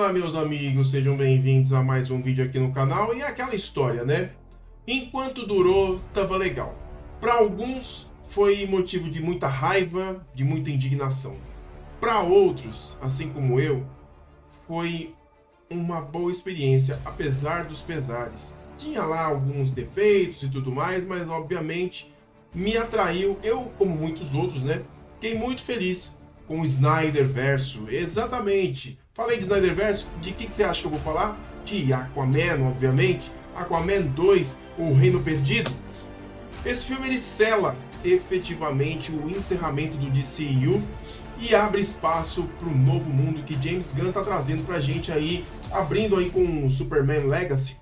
Fala, meus amigos, sejam bem-vindos a mais um vídeo aqui no canal. E é aquela história, né? Enquanto durou, tava legal. Para alguns, foi motivo de muita raiva, de muita indignação. Para outros, assim como eu, foi uma boa experiência, apesar dos pesares. Tinha lá alguns defeitos e tudo mais, mas obviamente me atraiu. Eu, como muitos outros, né? Fiquei muito feliz com o Snyderverso. Exatamente. Falei de Snyderverso, de que você acha que eu vou falar? De Aquaman, obviamente. Aquaman 2, O Reino Perdido. Esse filme ele sela efetivamente o encerramento do DCU e abre espaço para o novo mundo que James Gunn está trazendo para a gente aí, abrindo aí com o Superman Legacy,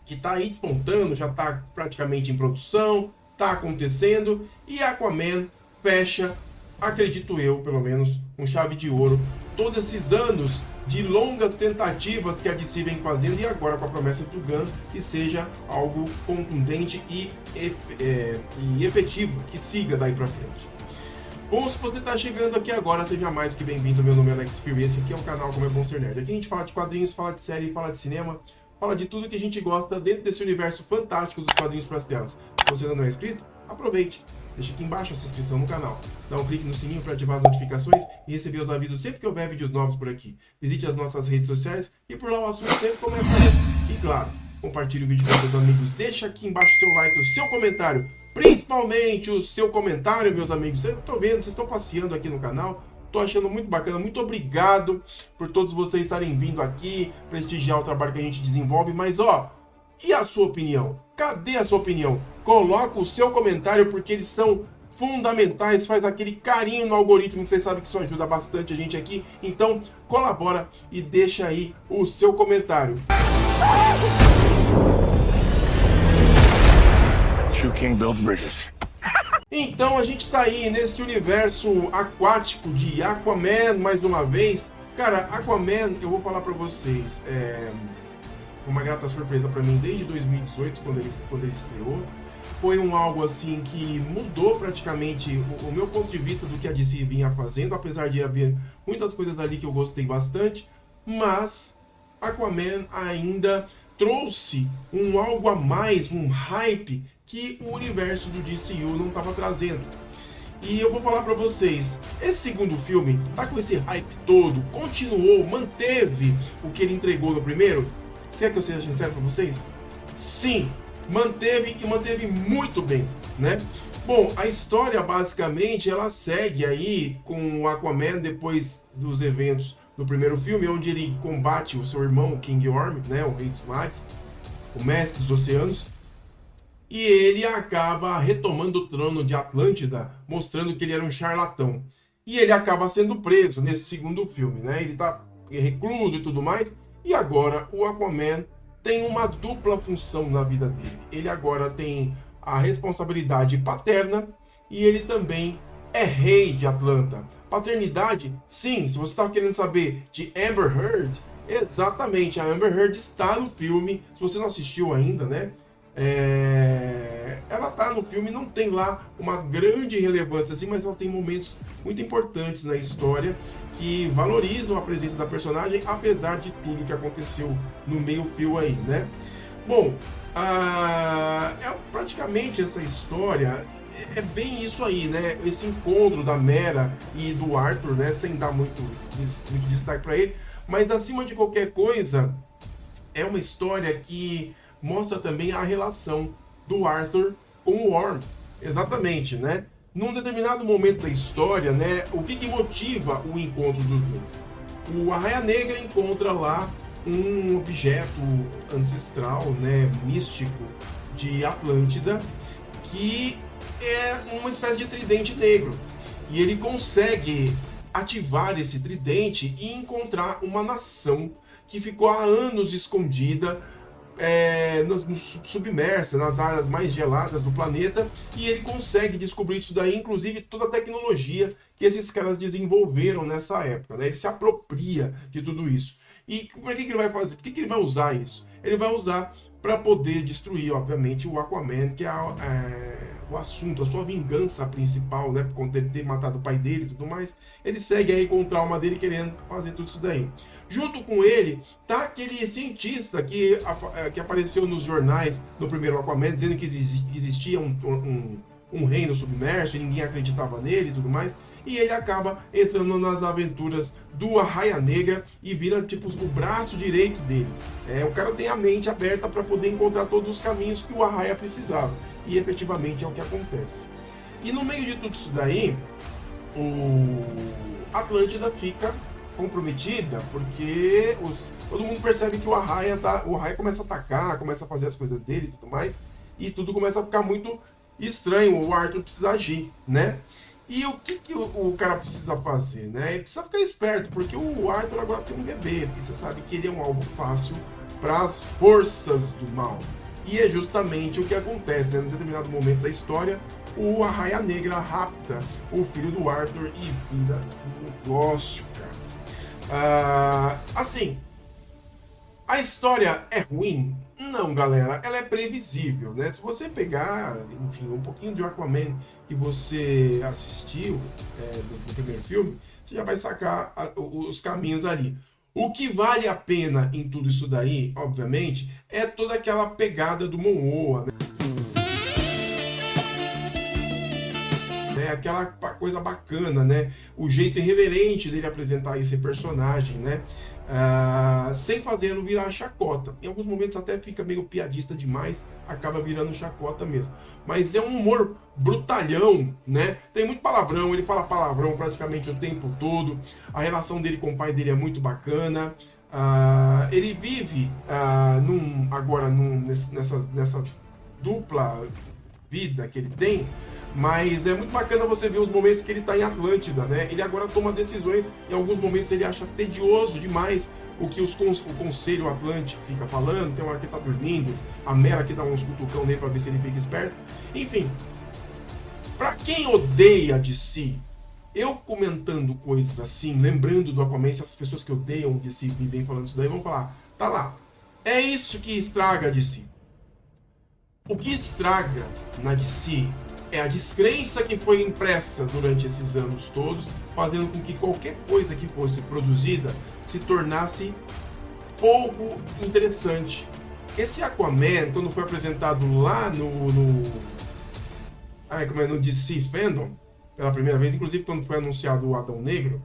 que está aí despontando, já está praticamente em produção, está acontecendo, e Aquaman fecha, acredito eu, pelo menos, com chave de ouro, todos esses anos de longas tentativas que a DC vem fazendo, e agora com a promessa do Gunn que seja algo contundente e efetivo, que siga daí pra frente. Bom, se você está chegando aqui agora, seja mais que bem-vindo. Meu nome é Alex Fury, esse aqui é o canal Como é Bom Ser Nerd. Aqui a gente fala de quadrinhos, fala de série, fala de cinema, fala de tudo que a gente gosta dentro desse universo fantástico dos quadrinhos para as telas. Se você ainda não é inscrito, aproveite. Deixa aqui embaixo a sua inscrição no canal. Dá um clique no sininho para ativar as notificações e receber os avisos sempre que houver vídeos novos por aqui. Visite as nossas redes sociais e por lá o assunto sempre começa. E claro, compartilhe o vídeo com seus amigos. Deixa aqui embaixo o seu like, o seu comentário. Principalmente o seu comentário, meus amigos. Eu tô vendo, vocês estão passeando aqui no canal. Tô achando muito bacana. Muito obrigado por todos vocês estarem vindo aqui, prestigiar o trabalho que a gente desenvolve. Mas ó, e a sua opinião? Cadê a sua opinião? Coloca o seu comentário porque eles são fundamentais, faz aquele carinho no algoritmo que vocês sabem que isso ajuda bastante a gente aqui. Então colabora e deixa aí o seu comentário. True King builds bridges. Então a gente tá aí nesse universo aquático de Aquaman mais uma vez. Cara, Aquaman, eu vou falar pra vocês, uma grata surpresa para mim desde 2018, quando ele estreou. Foi algo assim que mudou praticamente o meu ponto de vista do que a DC vinha fazendo, apesar de haver muitas coisas ali que eu gostei bastante, mas Aquaman ainda trouxe algo a mais, um hype que o universo do DCU não estava trazendo. E eu vou falar pra vocês, esse segundo filme tá com esse hype todo, continuou, manteve o que ele entregou no primeiro. Se é que eu seja sincero para vocês? Sim, manteve e manteve muito bem, né? Bom, a história basicamente ela segue aí com o Aquaman depois dos eventos do primeiro filme, onde ele combate o seu irmão, o King Orm, né, o Rei dos Mares, o Mestre dos Oceanos, e ele acaba retomando o trono de Atlântida, mostrando que ele era um charlatão. E ele acaba sendo preso nesse segundo filme, né? Ele tá recluso e tudo mais. E agora o Aquaman tem uma dupla função na vida dele. Ele agora tem a responsabilidade paterna e ele também é rei de Atlanta. Paternidade? Sim, se você está querendo saber de Amber Heard, exatamente, a Amber Heard está no filme. Se você não assistiu ainda, né? Ela tá no filme, não tem lá uma grande relevância assim, mas ela tem momentos muito importantes na história que valorizam a presença da personagem, apesar de tudo que aconteceu no meio-fio aí, né? Bom, praticamente essa história é bem isso aí, né? Esse encontro da Mera e do Arthur, né? Sem dar muito destaque para ele, mas acima de qualquer coisa, é uma história que mostra também a relação do Arthur com o Orm, exatamente, né? Num determinado momento da história, né, o que motiva o encontro dos dois? O Arraia Negra encontra lá um objeto ancestral, né, místico de Atlântida, que é uma espécie de tridente negro. E ele consegue ativar esse tridente e encontrar uma nação que ficou há anos escondida, submersa, nas áreas mais geladas do planeta, e ele consegue descobrir isso daí, inclusive toda a tecnologia que esses caras desenvolveram nessa época, né? Ele se apropria de tudo isso. E por que ele vai fazer? Por que ele vai usar isso? Ele vai usar para poder destruir, obviamente, o Aquaman, que é o assunto, a sua vingança principal, né? Por conta de ter matado o pai dele e tudo mais. Ele segue aí com o trauma dele, querendo fazer tudo isso daí. Junto com ele, tá aquele cientista que apareceu nos jornais no primeiro Aquaman, dizendo que existia um reino submerso e ninguém acreditava nele e tudo mais. E ele acaba entrando nas aventuras do Arraia Negra e vira tipo o braço direito dele. O cara tem a mente aberta para poder encontrar todos os caminhos que o Arraia precisava. E efetivamente é o que acontece. E no meio de tudo isso daí, o Atlântida fica comprometida, porque todo mundo percebe que o Arraia começa a atacar, começa a fazer as coisas dele e tudo mais, e tudo começa a ficar muito estranho, o Arthur precisa agir, né? E o que o cara precisa fazer, né? Ele precisa ficar esperto, porque o Arthur agora tem um bebê, e você sabe que ele é um alvo fácil para as forças do mal. E é justamente o que acontece, né? Em determinado momento da história, o Arraia Negra rapta o filho do Arthur e vira um negócio, cara. Assim, a história é ruim? Não, galera, ela é previsível, né? Se você pegar, enfim, um pouquinho de Aquaman que você assistiu do primeiro filme, você já vai sacar os caminhos ali. O que vale a pena em tudo isso daí, obviamente, é toda aquela pegada do Momoa, né? Aquela coisa bacana, né? O jeito irreverente dele apresentar esse personagem, né? Sem fazê-lo virar chacota. Em alguns momentos até fica meio piadista demais, acaba virando chacota mesmo. Mas é um humor brutalhão, né? Tem muito palavrão, ele fala palavrão praticamente o tempo todo. A relação dele com o pai dele é muito bacana. Ele vive nessa dupla vida que ele tem. Mas é muito bacana você ver os momentos que ele está em Atlântida, né? Ele agora toma decisões, em alguns momentos ele acha tedioso demais o que o Conselho Atlântico fica falando. Tem uma hora que ele tá dormindo, a Mera que dá uns cutucão nele para ver se ele fica esperto. Enfim, para quem odeia DC, eu comentando coisas assim, lembrando do Aquaman, se as pessoas que odeiam DC me vêm falando isso daí, vão falar, tá lá, é isso que estraga a DC. O que estraga na DC é a descrença que foi impressa durante esses anos todos, fazendo com que qualquer coisa que fosse produzida se tornasse pouco interessante. Esse Aquaman, quando foi apresentado lá no DC Fandom, pela primeira vez, inclusive quando foi anunciado o Adão Negro,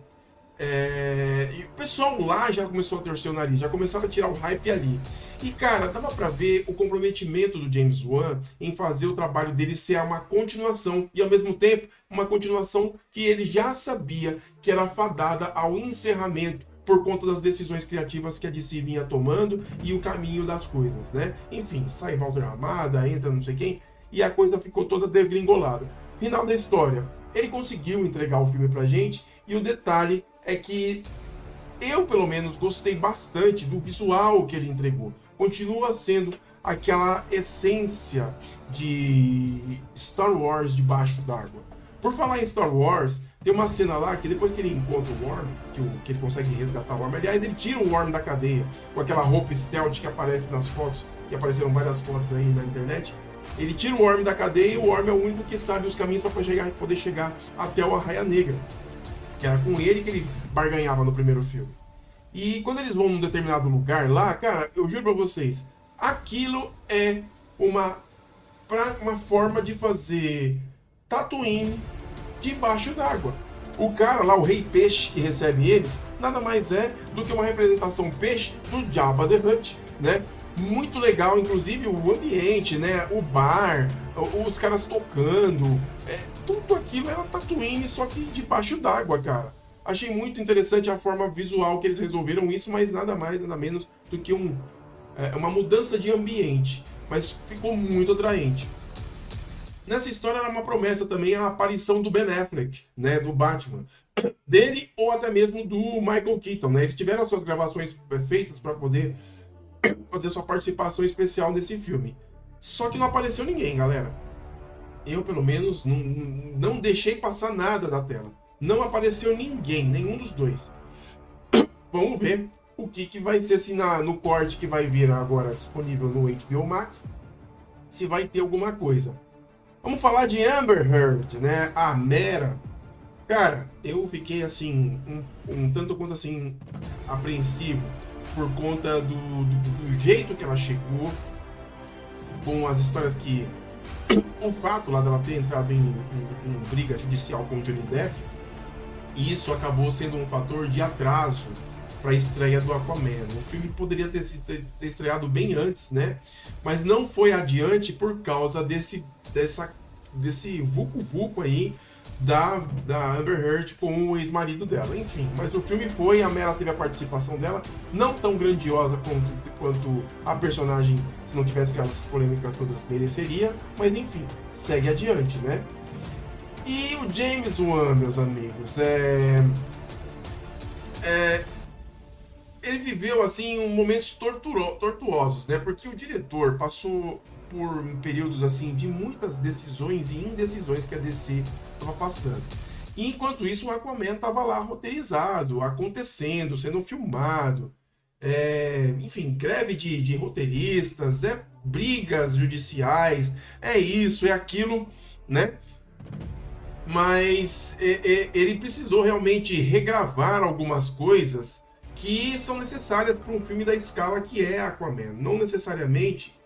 e o pessoal lá já começou a torcer o nariz, já começaram a tirar o hype ali. E cara, dava pra ver o comprometimento do James Wan em fazer o trabalho dele ser uma continuação, e ao mesmo tempo, uma continuação que ele já sabia que era fadada ao encerramento, por conta das decisões criativas que a DC vinha tomando e o caminho das coisas, né? Enfim, sai Walter Hamada, entra não sei quem, e a coisa ficou toda degringolada. Final da história, ele conseguiu entregar o filme pra gente, e o detalhe é que eu, pelo menos, gostei bastante do visual que ele entregou. Continua sendo aquela essência de Star Wars debaixo d'água. Por falar em Star Wars, tem uma cena lá que depois que ele encontra o Worm, que ele consegue resgatar o Worm, aliás, ele tira o Worm da cadeia, com aquela roupa stealth que aparece nas fotos, que apareceram várias fotos aí na internet. Ele tira o Worm da cadeia e o Worm é o único que sabe os caminhos para poder chegar até o Arraia Negra, que era com ele que ele barganhava no primeiro filme. E quando eles vão num determinado lugar lá, cara, eu juro pra vocês, aquilo é uma forma de fazer Tatooine debaixo d'água. O cara lá, o Rei Peixe que recebe eles, nada mais é do que uma representação peixe do Jabba the Hutt, né? Muito legal, inclusive o ambiente, né? O bar, os caras tocando, tudo aquilo era Tatooine, só que debaixo d'água, cara. Achei muito interessante a forma visual que eles resolveram isso, mas nada mais, nada menos do que uma mudança de ambiente. Mas ficou muito atraente. Nessa história era uma promessa também a aparição do Ben Affleck, né, do Batman. Dele ou até mesmo do Michael Keaton, né? Eles tiveram as suas gravações feitas para poder fazer sua participação especial nesse filme. Só que não apareceu ninguém, galera. Eu, pelo menos, não deixei passar nada da tela. Não apareceu ninguém, nenhum dos dois. Vamos ver o que vai ser assim no corte que vai vir agora disponível no HBO Max, se vai ter alguma coisa. Vamos falar de Amber Heard, né? A Mera. Cara, eu fiquei assim, um tanto quanto assim, apreensivo por conta do jeito que ela chegou, com as histórias que... O fato lá dela ter entrado em briga judicial com o Johnny Depp, e isso acabou sendo um fator de atraso para a estreia do Aquaman. O filme poderia ter estreado bem antes, né? Mas não foi adiante por causa desse vucu-vucu aí da Amber Heard com o ex-marido dela. Enfim, mas o filme foi, a Mera teve a participação dela, não tão grandiosa quanto a personagem, se não tivesse criado essas polêmicas todas, mereceria, mas enfim, segue adiante, né? E o James Wan, meus amigos, ele viveu assim momentos tortuosos, né? Porque o diretor passou por períodos assim de muitas decisões e indecisões que a DC estava passando. E enquanto isso, o Aquaman estava lá roteirizado, acontecendo, sendo filmado. Enfim, greve de roteiristas, brigas judiciais, isso, aquilo, né? Mas ele precisou realmente regravar algumas coisas que são necessárias para um filme da escala que é Aquaman. Não necessariamente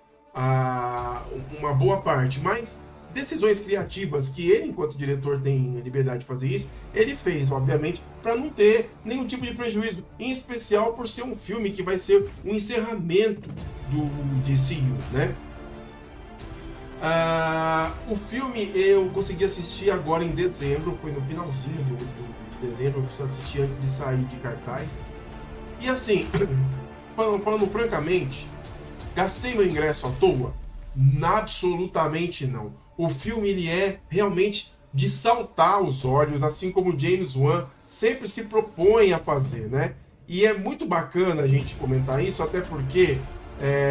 uma boa parte, mas decisões criativas que ele, enquanto diretor, tem liberdade de fazer isso, ele fez, obviamente, para não ter nenhum tipo de prejuízo, em especial por ser um filme que vai ser um encerramento do DCU, né? O filme eu consegui assistir agora em dezembro, foi no finalzinho de dezembro, eu preciso assistir antes de sair de cartaz. E assim, falando francamente, gastei meu ingresso à toa? Absolutamente não. O filme ele é realmente de saltar os olhos, assim como o James Wan sempre se propõe a fazer, né? E é muito bacana a gente comentar isso, até porque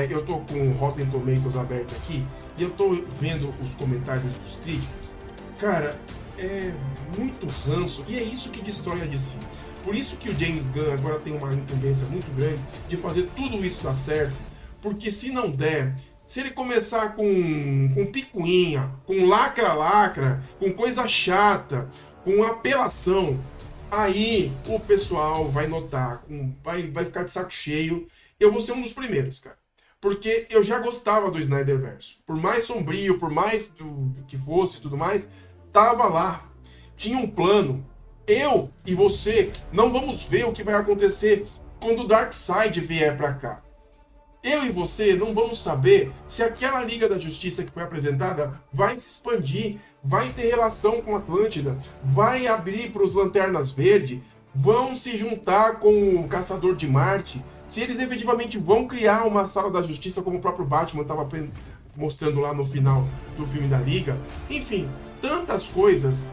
eu tô com o Rotten Tomatoes aberto aqui e eu tô vendo os comentários dos críticos. Cara, é muito ranço e é isso que destrói a DC. Por isso que o James Gunn agora tem uma incumbência muito grande de fazer tudo isso dar certo, porque se não der, se ele começar com picuinha, com lacra-lacra, com coisa chata, com apelação, aí o pessoal vai notar, vai ficar de saco cheio. Eu vou ser um dos primeiros, cara. Porque eu já gostava do Snyderverse. Por mais sombrio, por mais que fosse e tudo mais, tava lá. Tinha um plano. Eu e você não vamos ver o que vai acontecer quando o Darkseid vier pra cá. Eu e você não vamos saber se aquela Liga da Justiça que foi apresentada vai se expandir, vai ter relação com Atlântida, vai abrir para os Lanternas Verdes, vão se juntar com o Caçador de Marte, se eles efetivamente vão criar uma Sala da Justiça como o próprio Batman estava mostrando lá no final do filme da Liga. Enfim, tantas coisas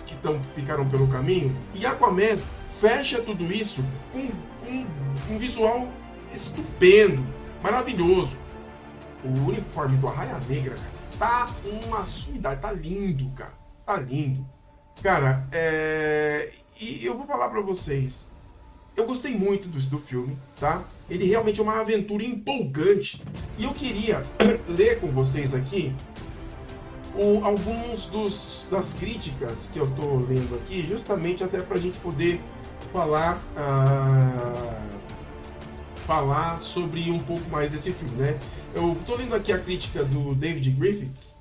que ficaram pelo caminho, e Aquaman fecha tudo isso com um visual estupendo, maravilhoso. O uniforme do Arraia Negra, cara, tá uma sumidade, tá lindo, cara, tá lindo. Cara, e eu vou falar pra vocês, eu gostei muito do filme, tá? Ele realmente é uma aventura empolgante, e eu queria ler com vocês aqui alguns das críticas que eu tô lendo aqui, justamente até pra gente poder falar sobre um pouco mais desse filme, né? Eu tô lendo aqui a crítica do David Griffiths,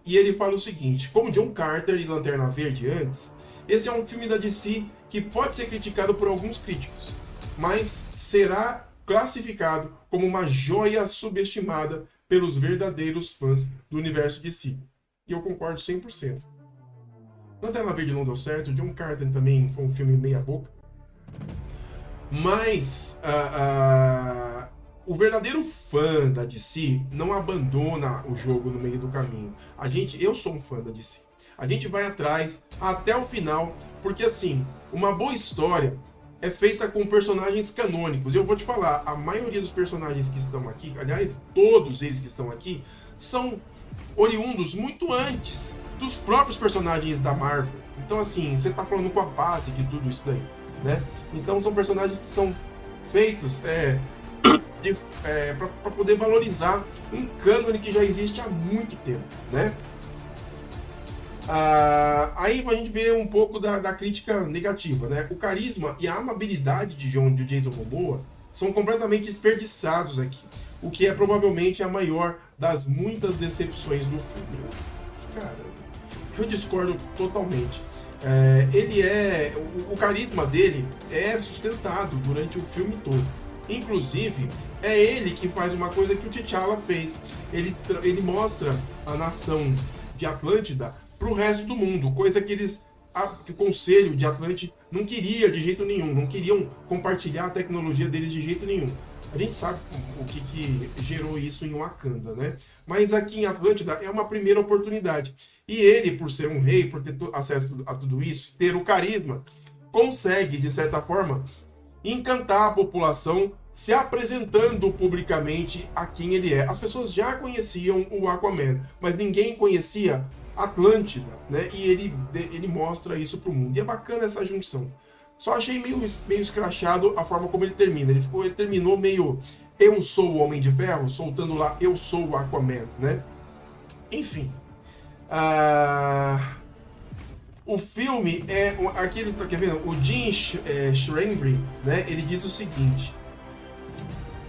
e ele fala o seguinte: como John Carter e Lanterna Verde antes, esse é um filme da DC que pode ser criticado por alguns críticos, mas será classificado como uma joia subestimada pelos verdadeiros fãs do universo DC. E eu concordo 100%. Lanterna Verde não deu certo, John Carter também foi um filme meia boca. Mas o verdadeiro fã da DC não abandona o jogo no meio do caminho. Eu sou um fã da DC. A gente vai atrás até o final, porque assim, uma boa história é feita com personagens canônicos. Eu vou te falar, a maioria dos personagens que estão aqui, aliás, todos eles que estão aqui, são oriundos muito antes dos próprios personagens da Marvel. Então assim, você tá falando com a base de tudo isso daí. né? Então são personagens que são feitos para poder valorizar um cânone que já existe há muito tempo, né? Aí a gente vê um pouco da crítica negativa, né? O carisma e a amabilidade de Jason Momoa são completamente desperdiçados aqui, o que é provavelmente a maior das muitas decepções do filme. Cara, eu discordo totalmente. O carisma dele é sustentado durante o filme todo. Inclusive, é ele que faz uma coisa que o T'Challa fez. Ele mostra a nação de Atlântida para o resto do mundo, coisa que que o Conselho de Atlântida não queria de jeito nenhum, não queriam compartilhar a tecnologia deles de jeito nenhum. A gente sabe o que gerou isso em Wakanda, né? Mas aqui em Atlântida é uma primeira oportunidade. E ele, por ser um rei, por ter acesso a tudo isso, ter o carisma, consegue, de certa forma, encantar a população se apresentando publicamente a quem ele é. As pessoas já conheciam o Aquaman, mas ninguém conhecia Atlântida, né? E ele mostra isso pro mundo. E é bacana essa junção. Só achei meio escrachado a forma como ele termina. Ele terminou meio eu sou o Homem de Ferro, soltando lá eu sou o Aquaman, né? Enfim. O filme é aquele, quer ver? O Jim Schreiber, né? Ele diz o seguinte: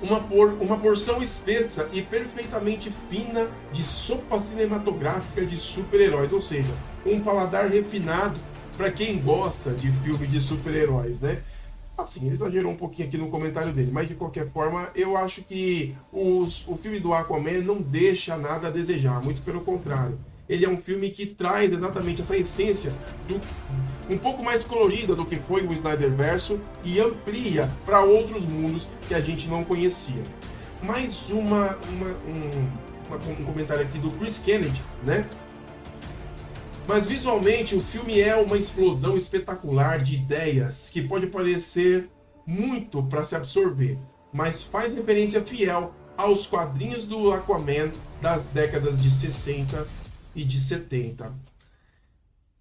uma porção espessa e perfeitamente fina de sopa cinematográfica de super-heróis, ou seja, um paladar refinado para quem gosta de filme de super-heróis, né? Assim, ele exagerou um pouquinho aqui no comentário dele, mas de qualquer forma, eu acho que o filme do Aquaman não deixa nada a desejar, muito pelo contrário. Ele é um filme que traz exatamente essa essência um pouco mais colorida do que foi o Snyderverso e amplia para outros mundos que a gente não conhecia. Mais um comentário aqui do Chris Kennedy, né? Mas visualmente o filme é uma explosão espetacular de ideias que pode parecer muito para se absorver, mas faz referência fiel aos quadrinhos do Aquaman das décadas de 60 e de 70.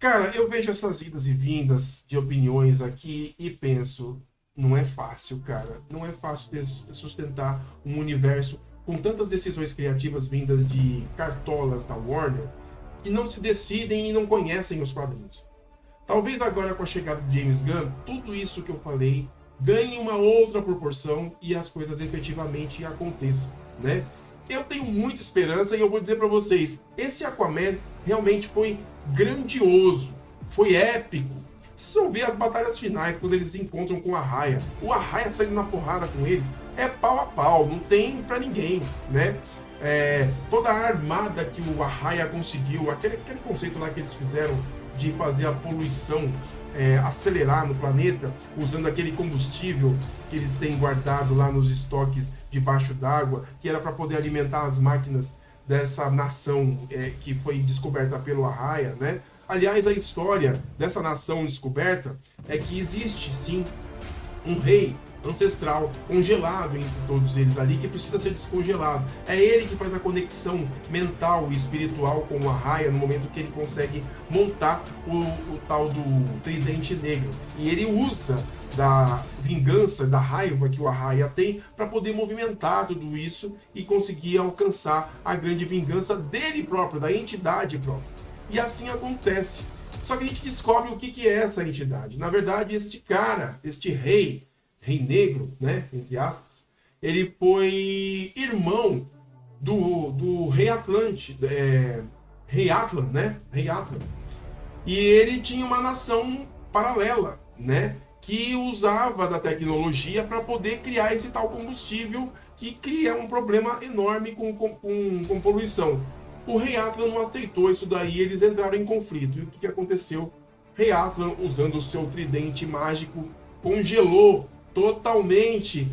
Cara, eu vejo essas idas e vindas de opiniões aqui e penso, não é fácil, cara. Não é fácil sustentar um universo com tantas decisões criativas vindas de cartolas da Warner que não se decidem e não conhecem os quadrinhos. Talvez agora com a chegada de James Gunn, tudo isso que eu falei ganhe uma outra proporção e as coisas efetivamente aconteçam, né? Eu tenho muita esperança e eu vou dizer para vocês, esse Aquaman realmente foi grandioso, foi épico. Vocês vão ver as batalhas finais quando eles se encontram com o Arraia. O Arraia saindo na porrada com eles é pau a pau, não tem para ninguém, né? Toda a armada que o Arraia conseguiu, aquele conceito lá que eles fizeram de fazer a poluição acelerar no planeta, usando aquele combustível que eles têm guardado lá nos estoques debaixo d'água, que era para poder alimentar as máquinas dessa nação que foi descoberta pelo Arraia, né? Aliás, a história dessa nação descoberta é que existe, sim, um rei ancestral congelado entre todos eles ali, que precisa ser descongelado. É ele que faz a conexão mental e espiritual com o Arraia no momento que ele consegue montar o tal do tridente negro. E ele usa da vingança, da raiva que o Arraia tem para poder movimentar tudo isso e conseguir alcançar a grande vingança dele próprio, da entidade própria. E assim acontece. Só que a gente descobre o que é essa entidade. Na verdade, este cara, este rei negro, né, entre aspas, ele foi irmão do rei Atlântida, rei Atlan, né, rei Atlan. E ele tinha uma nação paralela, né, que usava da tecnologia para poder criar esse tal combustível que cria um problema enorme com poluição. O rei Atlan não aceitou isso daí, eles entraram em conflito. E o que aconteceu? Rei Atlan, usando o seu tridente mágico, congelou totalmente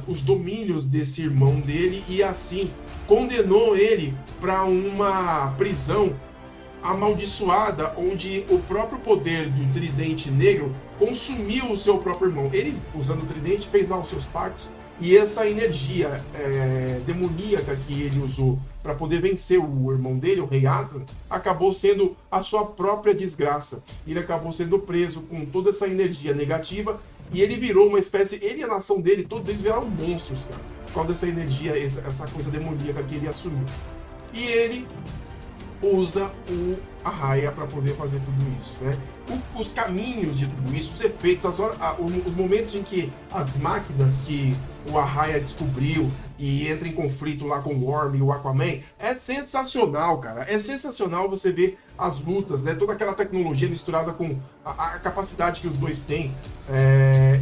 os domínios desse irmão dele e assim condenou ele para uma prisão amaldiçoada, onde o próprio poder do tridente negro consumiu o seu próprio irmão. Ele, usando o tridente, fez lá os seus pactos e essa energia demoníaca que ele usou para poder vencer o irmão dele, o rei Atlan, acabou sendo a sua própria desgraça. Ele acabou sendo preso com toda essa energia negativa E ele virou uma espécie, ele e a nação dele, todos eles viraram monstros, cara, por causa dessa energia, essa coisa demoníaca que ele assumiu. E ele usa a Raya para poder fazer tudo isso, né? Os caminhos de tudo isso, os efeitos, os momentos em que as máquinas que o Raya descobriu e entra em conflito lá com o Worm e o Aquaman, é sensacional, cara. É sensacional você ver as lutas, né? Toda aquela tecnologia misturada com a capacidade que os dois têm.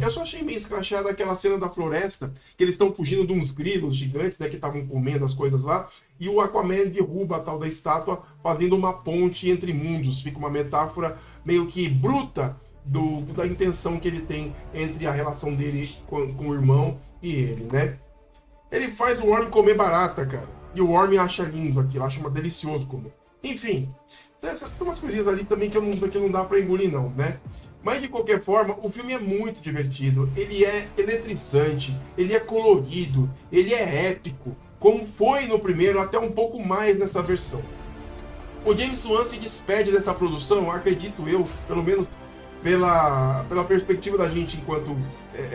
Eu só achei meio escrachada aquela cena da floresta, que eles estão fugindo de uns grilos gigantes, né? Que estavam comendo as coisas lá, e o Aquaman derruba a tal da estátua, fazendo uma ponte entre mundos. Fica uma metáfora meio que bruta da intenção que ele tem entre a relação dele com o irmão e ele, né? Ele faz o Worm comer barata, cara. E o Worm acha lindo aquilo, acha delicioso comer. Enfim, tem umas coisinhas ali também que não dá pra engolir não, né? Mas de qualquer forma, o filme é muito divertido, ele é eletrizante, ele é colorido, ele é épico, como foi no primeiro, até um pouco mais nessa versão. O James Wan se despede dessa produção, acredito eu, pelo menos pela perspectiva da gente enquanto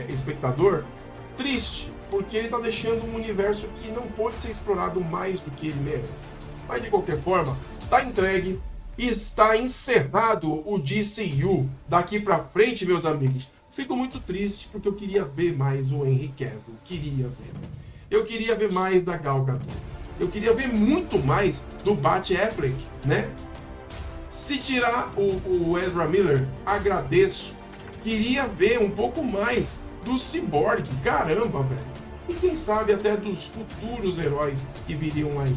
espectador, triste, porque ele está deixando um universo que não pode ser explorado mais do que ele merece. Mas de qualquer forma, está entregue, está encerrado o DCU. Daqui para frente, meus amigos, fico muito triste porque eu queria ver mais o Henry Cavill, eu queria ver mais da Gal Gadot, eu queria ver muito mais do Ben Affleck, né? Se tirar o Ezra Miller, agradeço. Queria ver um pouco mais do Cyborg, caramba, velho. E quem sabe até dos futuros heróis que viriam aí.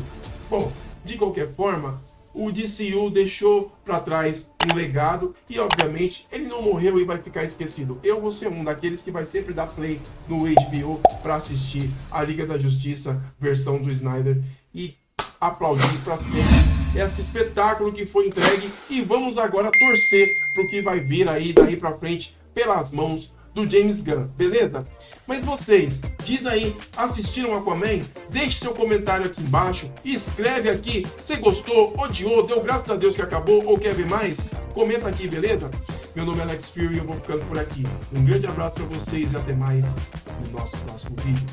Bom, de qualquer forma, o DCU deixou para trás um legado e, obviamente, ele não morreu e vai ficar esquecido. Eu vou ser um daqueles que vai sempre dar play no HBO para assistir a Liga da Justiça versão do Snyder e aplaudir para sempre esse espetáculo que foi entregue, e vamos agora torcer para o que vai vir aí daí para frente pelas mãos do James Gunn, beleza? Mas vocês, diz aí, assistiram Aquaman? Deixe seu comentário aqui embaixo, escreve aqui, você gostou, odiou, deu graças a Deus que acabou ou quer ver mais? Comenta aqui, beleza? Meu nome é Alex Fury e eu vou ficando por aqui. Um grande abraço para vocês e até mais no nosso próximo vídeo.